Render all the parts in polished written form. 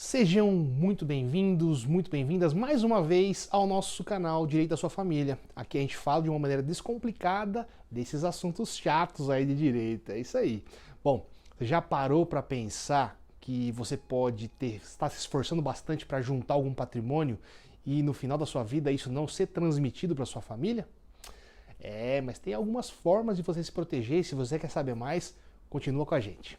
Sejam muito bem-vindos, muito bem-vindas mais uma vez ao nosso canal Direito da Sua Família. Aqui a gente fala de uma maneira descomplicada desses assuntos chatos aí de direito, é isso aí. Bom, você já parou para pensar que você pode estar se esforçando bastante para juntar algum patrimônio e no final da sua vida isso não ser transmitido para sua família? Mas tem algumas formas de você se proteger e se você quer saber mais, continua com a gente.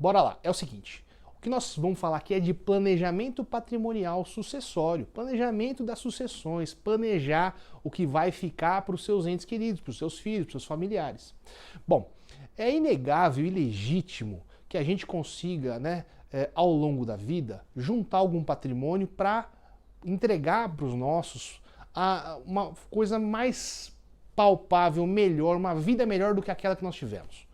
Bora lá, é o seguinte, o que nós vamos falar aqui é de planejamento patrimonial sucessório, planejamento das sucessões, planejar o que vai ficar para os seus entes queridos, para os seus filhos, para os seus familiares. Bom, é inegável e legítimo que a gente consiga, ao longo da vida, juntar algum patrimônio para entregar para os nossos uma coisa mais palpável, melhor, uma vida melhor do que aquela que nós tivemos.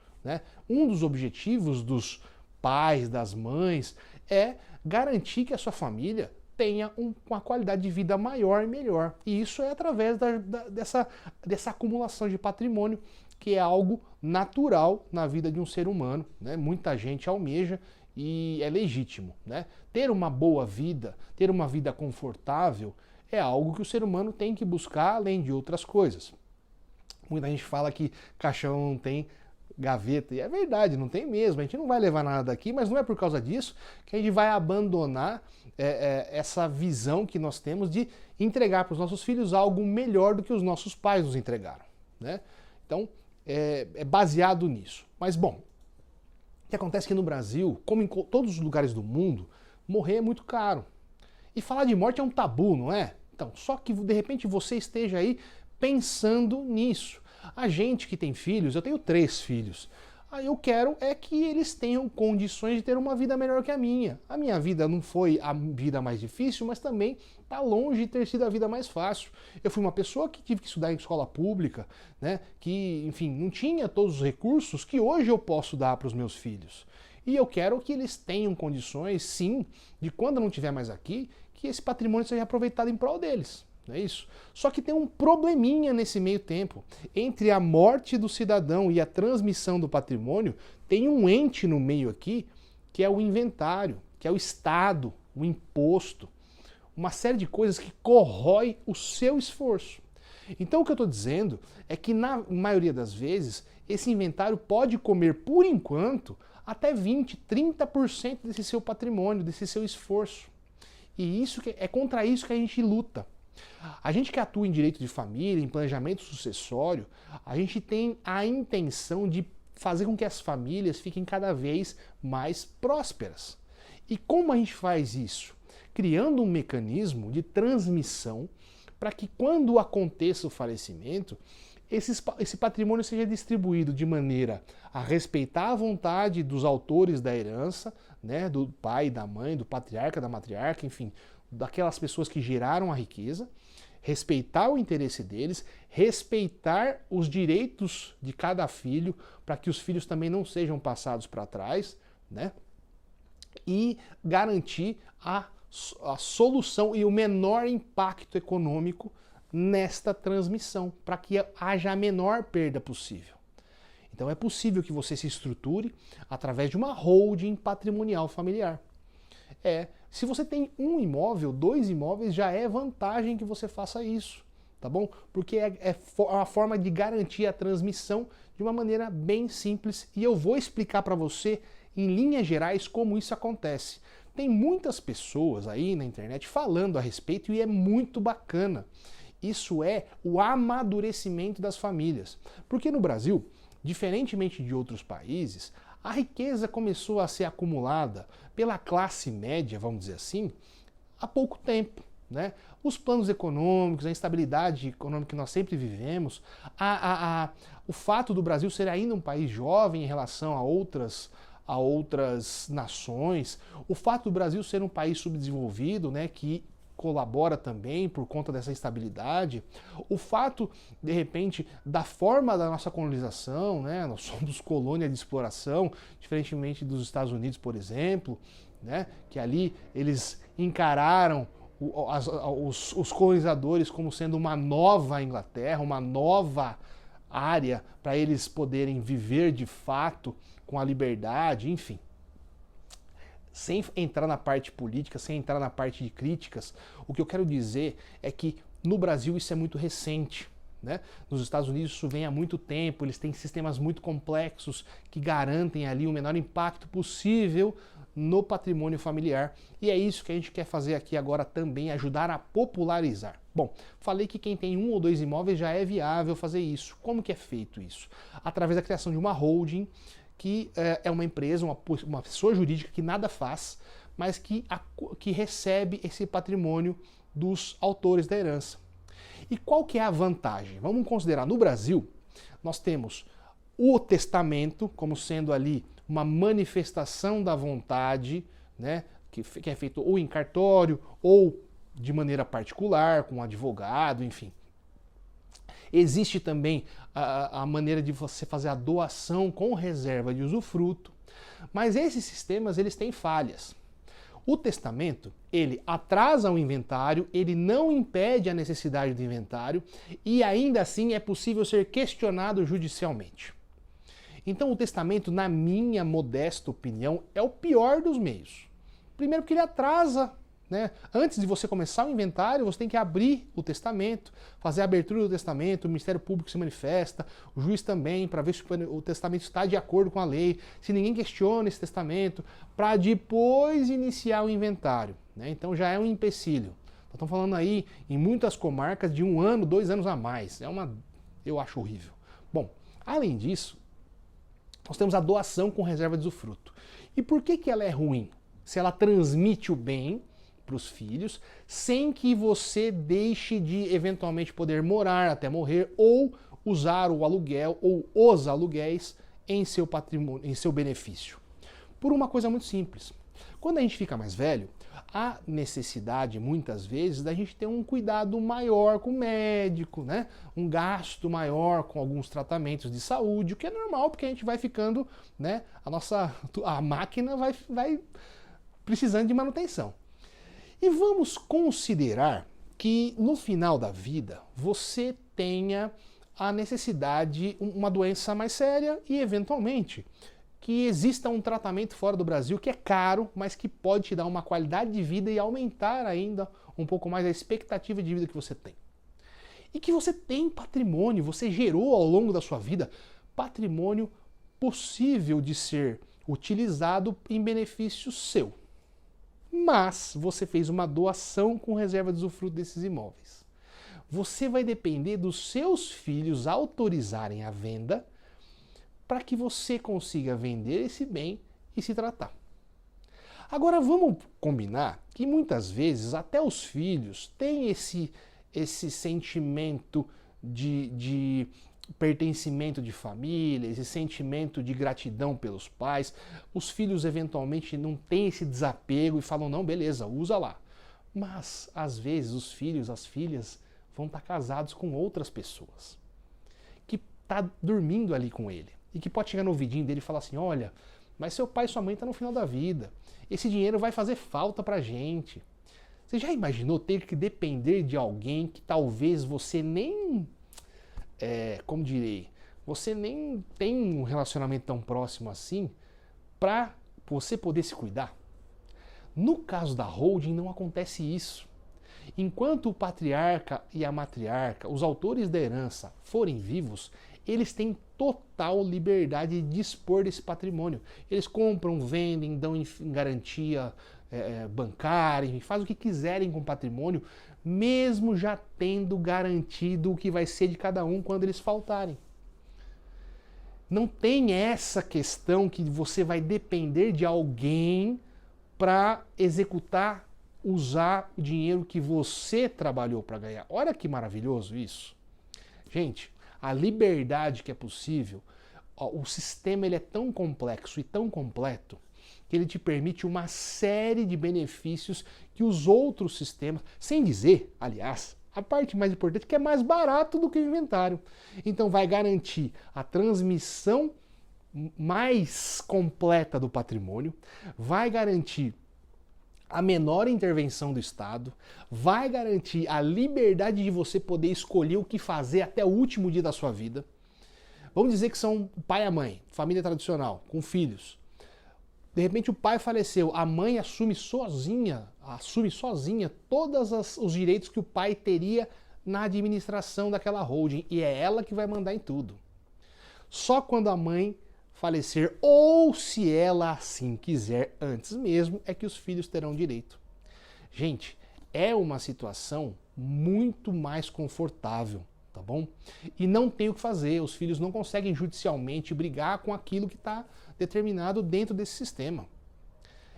Um dos objetivos dos pais, das mães, é garantir que a sua família tenha uma qualidade de vida maior e melhor. E isso é através dessa acumulação de patrimônio, que é algo natural na vida de um ser humano. Muita gente almeja e é legítimo. Ter uma boa vida, ter uma vida confortável, é algo que o ser humano tem que buscar, além de outras coisas. Muita gente fala que caixão não tem gaveta, e é verdade, não tem mesmo, a gente não vai levar nada daqui, mas não é por causa disso que a gente vai abandonar essa visão que nós temos de entregar para os nossos filhos algo melhor do que os nossos pais nos entregaram. Então, é baseado nisso. Mas, bom, o que acontece é que no Brasil, como em todos os lugares do mundo, morrer é muito caro. E falar de morte é um tabu, não é? Então, só que de repente você esteja aí pensando nisso. A gente que tem filhos, eu tenho 3 filhos, eu quero é que eles tenham condições de ter uma vida melhor que a minha. A minha vida não foi a vida mais difícil, mas também está longe de ter sido a vida mais fácil. Eu fui uma pessoa que tive que estudar em escola pública, que, enfim, não tinha todos os recursos que hoje eu posso dar para os meus filhos. E eu quero que eles tenham condições, sim, de quando eu não estiver mais aqui, que esse patrimônio seja aproveitado em prol deles. Não é isso? Só que tem um probleminha nesse meio tempo. Entre a morte do cidadão e a transmissão do patrimônio, tem um ente no meio aqui, que é o inventário, que é o Estado, o imposto. Uma série de coisas que corrói o seu esforço. Então o que eu estou dizendo é que na maioria das vezes, esse inventário pode comer, por enquanto, até 20%, 30% desse seu patrimônio, desse seu esforço. E isso é contra isso que a gente luta. A gente que atua em direito de família, em planejamento sucessório, a gente tem a intenção de fazer com que as famílias fiquem cada vez mais prósperas. E como a gente faz isso? Criando um mecanismo de transmissão para que quando aconteça o falecimento, esse patrimônio seja distribuído de maneira a respeitar a vontade dos autores da herança, do pai, da mãe, do patriarca, da matriarca, enfim, daquelas pessoas que geraram a riqueza, respeitar o interesse deles, respeitar os direitos de cada filho, para que os filhos também não sejam passados para trás, e garantir a solução e o menor impacto econômico nesta transmissão, para que haja a menor perda possível. Então é possível que você se estruture através de uma holding patrimonial familiar. Se você tem um imóvel, 2 imóveis, já é vantagem que você faça isso, tá bom? Porque é uma forma de garantir a transmissão de uma maneira bem simples e eu vou explicar para você, em linhas gerais, como isso acontece. Tem muitas pessoas aí na internet falando a respeito e é muito bacana. Isso é o amadurecimento das famílias. Porque no Brasil, diferentemente de outros países, a riqueza começou a ser acumulada pela classe média, vamos dizer assim, há pouco tempo. Os planos econômicos, a instabilidade econômica que nós sempre vivemos, o fato do Brasil ser ainda um país jovem em relação a outras nações, o fato do Brasil ser um país subdesenvolvido, que colabora também por conta dessa instabilidade, o fato, de repente, da forma da nossa colonização, nós somos colônia de exploração, diferentemente dos Estados Unidos, por exemplo, que ali eles encararam os colonizadores como sendo uma nova Inglaterra, uma nova área para eles poderem viver de fato com a liberdade, enfim. Sem entrar na parte política, sem entrar na parte de críticas, o que eu quero dizer é que no Brasil isso é muito recente. Né? Nos Estados Unidos isso vem há muito tempo, eles têm sistemas muito complexos que garantem ali o menor impacto possível no patrimônio familiar. E é isso que a gente quer fazer aqui agora também, ajudar a popularizar. Bom, falei que quem tem 1 ou 2 imóveis já é viável fazer isso. Como que é feito isso? Através da criação de uma holding, que é uma empresa, uma pessoa jurídica que nada faz, mas que recebe esse patrimônio dos autores da herança. E qual que é a vantagem? Vamos considerar, no Brasil, nós temos o testamento como sendo ali uma manifestação da vontade, né, que é feito ou em cartório ou de maneira particular, com um advogado, enfim. Existe também a maneira de você fazer a doação com reserva de usufruto, mas esses sistemas eles têm falhas. O testamento, ele atrasa o inventário, ele não impede a necessidade do inventário e ainda assim é possível ser questionado judicialmente. Então o testamento, na minha modesta opinião, é o pior dos meios. Primeiro porque ele atrasa, né? Antes de você começar o inventário, você tem que abrir o testamento, fazer a abertura do testamento, o Ministério Público se manifesta, o juiz também, para ver se o testamento está de acordo com a lei, se ninguém questiona esse testamento, para depois iniciar o inventário. Né? Então já é um empecilho. Estamos falando aí, em muitas comarcas, de 1 ano, 2 anos a mais. Eu acho horrível. Bom, além disso, nós temos a doação com reserva de usufruto. E por que ela é ruim? Se ela transmite o bem para os filhos, sem que você deixe de eventualmente poder morar até morrer ou usar o aluguel ou os aluguéis em seu patrimônio, em seu benefício. Por uma coisa muito simples. Quando a gente fica mais velho, há necessidade, muitas vezes, da gente ter um cuidado maior com o médico, né? Um gasto maior com alguns tratamentos de saúde, o que é normal, porque a gente vai ficando, né? A máquina vai precisando de manutenção. E vamos considerar que no final da vida você tenha a necessidade, uma doença mais séria e eventualmente que exista um tratamento fora do Brasil que é caro, mas que pode te dar uma qualidade de vida e aumentar ainda um pouco mais a expectativa de vida que você tem. E que você tem patrimônio, você gerou ao longo da sua vida patrimônio possível de ser utilizado em benefício seu. Mas você fez uma doação com reserva de usufruto desses imóveis. Você vai depender dos seus filhos autorizarem a venda para que você consiga vender esse bem e se tratar. Agora vamos combinar que muitas vezes até os filhos têm esse sentimento de pertencimento de família, esse sentimento de gratidão pelos pais. Os filhos eventualmente não têm esse desapego e falam, não, beleza, usa lá. Mas às vezes os filhos, as filhas vão estar casados com outras pessoas que tá dormindo ali com ele e que pode chegar no ouvidinho dele e falar assim, olha, mas seu pai e sua mãe estão no final da vida, esse dinheiro vai fazer falta pra gente. Você já imaginou ter que depender de alguém que talvez você nem, como direi, você nem tem um relacionamento tão próximo assim para você poder se cuidar? No caso da holding não acontece isso. Enquanto o patriarca e a matriarca, os autores da herança, forem vivos, eles têm total liberdade de dispor desse patrimônio. Eles compram, vendem, dão em garantia bancária, fazem o que quiserem com o patrimônio, mesmo já tendo garantido o que vai ser de cada um quando eles faltarem. Não tem essa questão que você vai depender de alguém para executar, usar o dinheiro que você trabalhou para ganhar. Olha que maravilhoso isso. Gente, a liberdade que é possível, o sistema ele é tão complexo e tão completo que ele te permite uma série de benefícios que os outros sistemas, sem dizer, aliás, a parte mais importante é que é mais barato do que o inventário. Então vai garantir a transmissão mais completa do patrimônio, vai garantir a menor intervenção do Estado, vai garantir a liberdade de você poder escolher o que fazer até o último dia da sua vida. Vamos dizer que são o pai e a mãe, família tradicional, com filhos. De repente o pai faleceu, a mãe assume sozinha todos os direitos que o pai teria na administração daquela holding e é ela que vai mandar em tudo. Só quando a mãe falecer, ou se ela assim quiser antes mesmo, é que os filhos terão direito. Gente, é uma situação muito mais confortável, tá bom? E não tem o que fazer, os filhos não conseguem judicialmente brigar com aquilo que está determinado dentro desse sistema.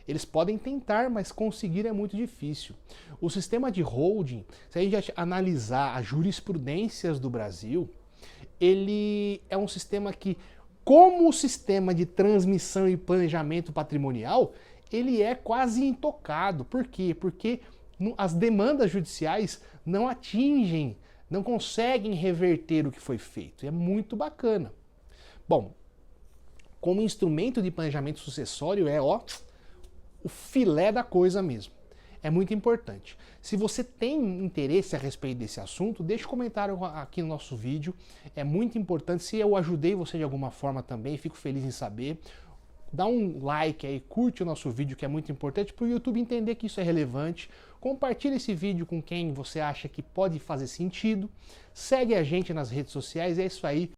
Eles podem tentar, mas conseguir é muito difícil. O sistema de holding, se a gente analisar as jurisprudências do Brasil, ele é um sistema que, como o sistema de transmissão e planejamento patrimonial, ele é quase intocado. Por quê? Porque as demandas judiciais não atingem, não conseguem reverter o que foi feito. É muito bacana. Bom, como instrumento de planejamento sucessório é, ó, o filé da coisa mesmo. É muito importante. Se você tem interesse a respeito desse assunto, deixe um comentário aqui no nosso vídeo. É muito importante. Se eu ajudei você de alguma forma também, fico feliz em saber. Dá um like aí, curte o nosso vídeo, que é muito importante para o YouTube entender que isso é relevante. Compartilhe esse vídeo com quem você acha que pode fazer sentido. Segue a gente nas redes sociais, é isso aí.